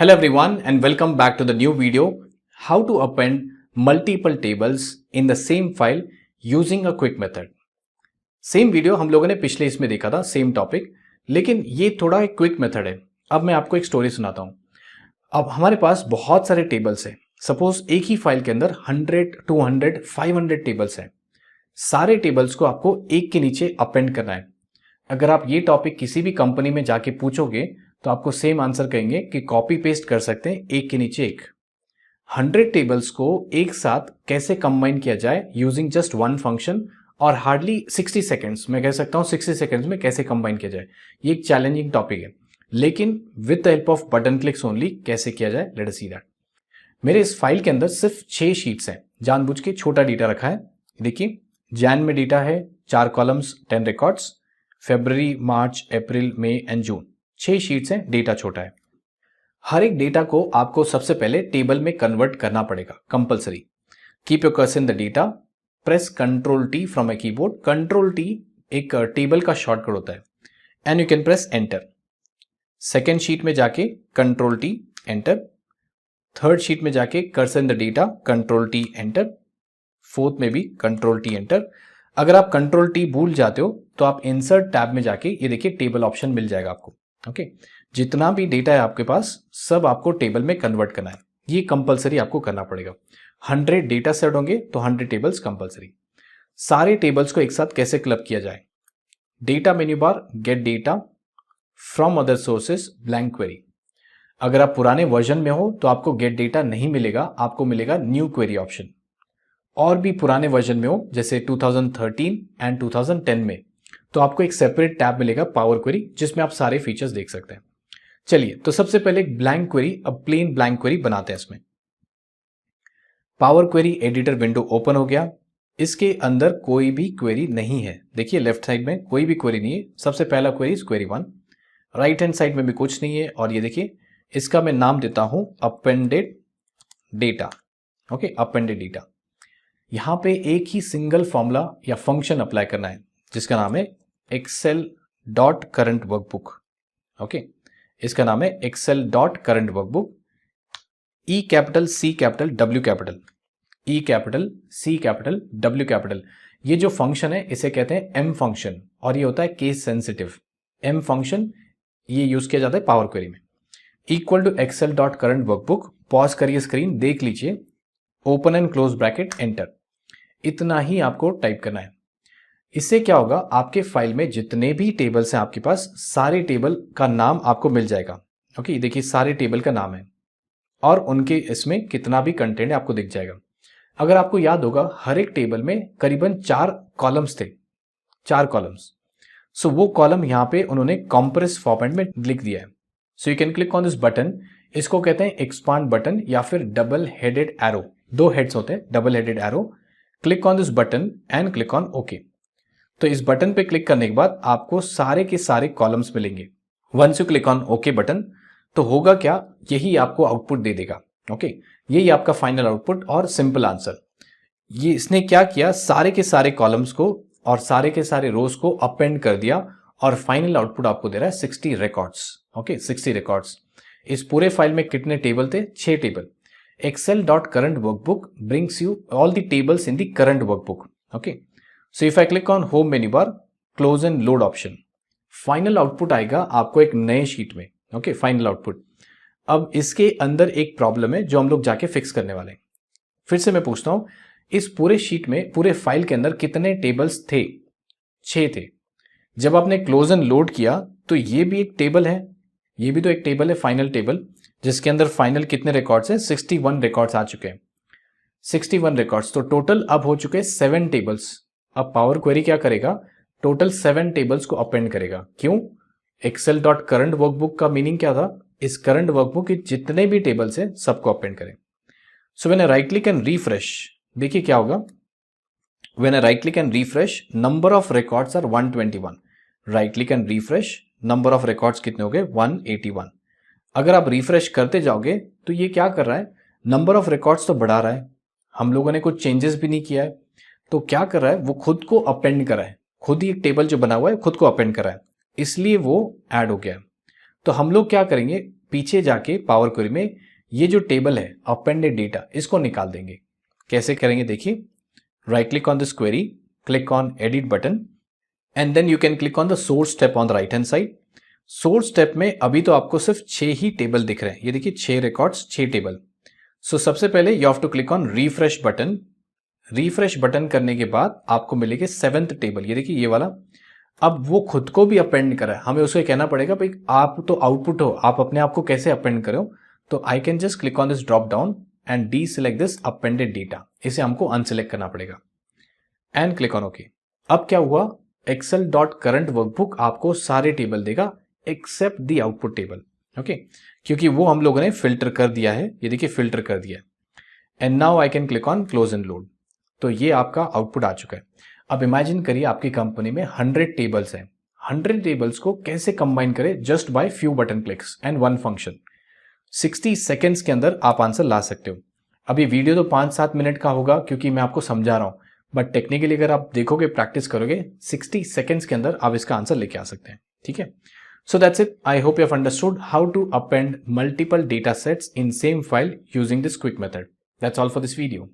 Hello everyone and welcome back to the new video, how to append multiple tables in the same file using a quick method। Same video हम लोगों ने पिछले इसमें देखा था, same topic, लेकिन ये थोड़ा एक क्विक मेथड है। अब मैं आपको एक स्टोरी सुनाता हूँ। अब हमारे पास बहुत सारे टेबल्स हैं। सपोज एक ही फाइल के अंदर 100, 200, 500 टेबल्स हैं। सारे टेबल्स को आपको एक के नीचे अपेंड करना है। अगर आप ये टॉपिक किसी भी कंपनी में जाके पूछोगे तो आपको सेम आंसर कहेंगे कि कॉपी पेस्ट कर सकते हैं एक के नीचे एक। 100 टेबल्स को एक साथ कैसे कंबाइन किया जाए यूजिंग जस्ट वन फंक्शन और हार्डली 60 सेकेंड्स, मैं कह सकता हूं 60 सेकेंड्स में कैसे कंबाइन किया जाए। ये एक चैलेंजिंग टॉपिक है, लेकिन with the help off button clicks only कैसे किया जाए, लेट अस सी दैट। मेरे इस फाइल के अंदर सिर्फ 6 शीट्स हैं। जानबूझ के छोटा डेटा रखा है। देखिए, जैन में डेटा है 4 कॉलम्स 10 रिकॉर्ड्स, फरवरी, मार्च, अप्रैल, मई एंड जून 6 शीट्स हैं, डेटा छोटा है। हर एक डेटा को आपको सबसे पहले टेबल में कन्वर्ट करना पड़ेगा, compulsory. Keep your cursor in the data, press control T from a keyboard. Control T एक टेबल का शॉर्टकट होता है and you can press enter. Second sheet में जाके control T enter, third sheet में जाके cursor in the data control T enter, fourth में भी कंट्रोल टी एंटर। अगर आप कंट्रोल टी भूल जाते हो तो आप इंसर्ट टैब में जाके ये देखिए टेबल ऑप्शन मिल जाएगा आपको। ओके, जितना भी डेटा है आपके पास सब आपको टेबल में कन्वर्ट करना है। ये कंपलसरी आपको करना पड़ेगा। 100 डेटा सेट होंगे तो 100 टेबल्स कंपलसरी। सारे टेबल्स को एक साथ कैसे क्लब किया जाए? Data menu bar, gate data from other sources, blank query. अगर आप पुराने वर्जन में हो तो आपको गेट डेटा नहीं मिलेगा, आपको मिलेगा न्यू क्वेरी ऑप्शन। और भी पुराने वर्जन में हो जैसे 2013 एंड 2010 में, तो आपको एक सेपरेट टैब मिलेगा पावर क्वेरी, जिसमें आप सारे फीचर्स देख सकते हैं। चलिए, तो सबसे पहले एक ब्लैंक क्वेरी, अब प्लेन ब्लैंक क्वेरी बनाते हैं इसमें। Power query editor window open हो गया। इसके अंदर कोई भी क्वेरी नहीं है। देखिए लेफ्ट साइड में कोई भी क्वेरी नहीं है। सबसे पहला query query 1। Right hand side में भी कुछ नहीं है। और ये देखिए, इसका मैं नाम देता हूं appended data. Okay, appended data. यहां पे एक ही सिंगल फॉर्मूला या फंक्शन अप्लाई करना है जिसका नाम है Excel dot current workbook. Okay, इसका नाम है Excel dot current workbook. E capital, C capital, W capital, E capital, C capital, W capital. ये जो फंक्शन है इसे कहते हैं एम फंक्शन, और ये होता है केस सेंसिटिव। एम फंक्शन ये यूज किया जाता है पावर क्वेरी में। Equal to Excel dot current workbook. Pause करिए स्क्रीन, देख लीजिए, open and close bracket, enter. इतना ही आपको टाइप करना है। इससे क्या होगा, आपके फाइल में जितने भी टेबल्स हैं आपके पास, सारे टेबल का नाम आपको मिल जाएगा। ओके, देखिए सारे टेबल का नाम है और उनके इसमें कितना भी कंटेंट है आपको दिख जाएगा। अगर आपको याद होगा, हर एक टेबल में करीबन 4 कॉलम्स थे, 4 कॉलम्स। सो वो कॉलम यहाँ पे उन्होंने कॉम्प्रेस फॉर्मेट में लिख दिया है। So you can click on this button. इसको कहते हैं एक्सपांड बटन या फिर डबल हेडेड एरो। 2 हेड्स होते हैं, double headed arrow. Click on this button and click on okay. तो इस बटन पे क्लिक करने के बाद आपको सारे के सारे कॉलम्स मिलेंगे। Once you click on okay button, तो होगा क्या, यही आपको आउटपुट दे देगा। ओके, यही आपका फाइनल आउटपुट और सिंपल आंसर। ये इसने क्या किया, सारे के सारे कॉलम्स को और सारे के सारे रोज को अपेंड कर दिया और फाइनल आउटपुट आपको दे रहा है 60 रिकॉर्ड्स। Okay, 60 records. इस पूरे फाइल में कितने टेबल थे? 6 table. Excel dot current workbook brings you all the tables in the current workbook. Okay, so if I click on home menu bar, close and load option, final output आएगा आपको एक नए sheet में। Okay, final output. अब इसके अंदर एक problem है जो हम लोग जाके फिक्स करने वाले हैं। फिर से मैं पूछता हूं, इस पूरे शीट में, पूरे फाइल के अंदर कितने टेबल्स थे? 6 थे। जब आपने क्लोज एंड लोड किया तो ये भी एक टेबल है, ये भी तो एक टेबल है, फाइनल टेबल, जिसके अंदर फाइनल कितने रिकॉर्ड्स हैं? 61 रिकॉर्ड्स आ चुके हैं। 61 रिकॉर्ड्स, तो टोटल अब हो चुके हैं 7 टेबल्स। अब पावर क्वेरी क्या करेगा? टोटल 7 टेबल्स को अपेंड करेगा। क्यों? एक्सेल डॉट करंट वर्कबुक का मीनिंग क्या था? इस करंट वर्कबुक के जितने भी टेबल्स हैं सबको अपेंड करें। So when I right click and refresh, देखिए क्या होगा। When I right click and refresh, number of records are 121। Right click and refresh, number of records कितने हो गए? 181। अगर आप रिफ्रेश करते जाओगे तो ये क्या कर रहा है, नंबर ऑफ रिकॉर्ड्स तो बढ़ा रहा है। हम लोगों ने कुछ चेंजेस भी नहीं किया है, तो क्या कर रहा है, वो खुद को अपेंड कर रहा है। खुद ही एक टेबल जो बना हुआ है खुद को अपेंड कर रहा है, इसलिए वो ऐड हो गया है। तो हम लोग क्या करेंगे, पीछे जाके पावर क्वेरी में ये जो टेबल है अपेंडेड डेटा, इसको निकाल देंगे। कैसे करेंगे देखिए, right click on this query, click on edit button and then you can click on the source step on the right hand side. Source step में अभी तो आपको सिर्फ 6 ही टेबल दिख रहे हैं, ये देखिए 6 रिकॉर्ड्स 6 टेबल। सो सबसे पहले you have to click on refresh button. Refresh button करने के बाद आपको मिलेगी 7th टेबल, ये देखिए ये वाला। अब वो खुद को भी अपेंड करा है, हमें उसे कहना पड़ेगा भाई आप तो आउटपुट हो, आप अपने आप को कैसे अपेंड करो। तो I can just click on this drop down and D select this appended data, इसे हमको अनसिलेक्ट करना पड़ेगा एंड क्लिक ऑन ओके। अब क्या हुआ, एक्सेल डॉट करंट वर्कबुक आपको सारे टेबल देगा except the output table, okay, क्योंकि वो हम लोगों ने फिल्टर कर दिया है, ये देखिए फिल्टर कर दिया है। And now I can click on close and load. तो ये आपका आउटपुट आ चुका है। अब इमेजिन करिए आपकी कंपनी में 100 टेबल्स हैं, 100 टेबल्स को कैसे कंबाइन करें just by few button clicks and one function. 60 seconds के अंदर आप आंसर ला सकते हो। अभी वीडियो तो 5-7 मिनट का होगा क्योंकि मैं आपको समझा रहा हूं, बट टेक्निकली अगर आप देखोगे, प्रैक्टिस करोगे, 60 सेकेंड्स के अंदर आप इसका आंसर लेके आ सकते हैं, ठीक है। So that's it. I hope you have understood how to append multiple data sets in same file using this quick method. That's all for this video.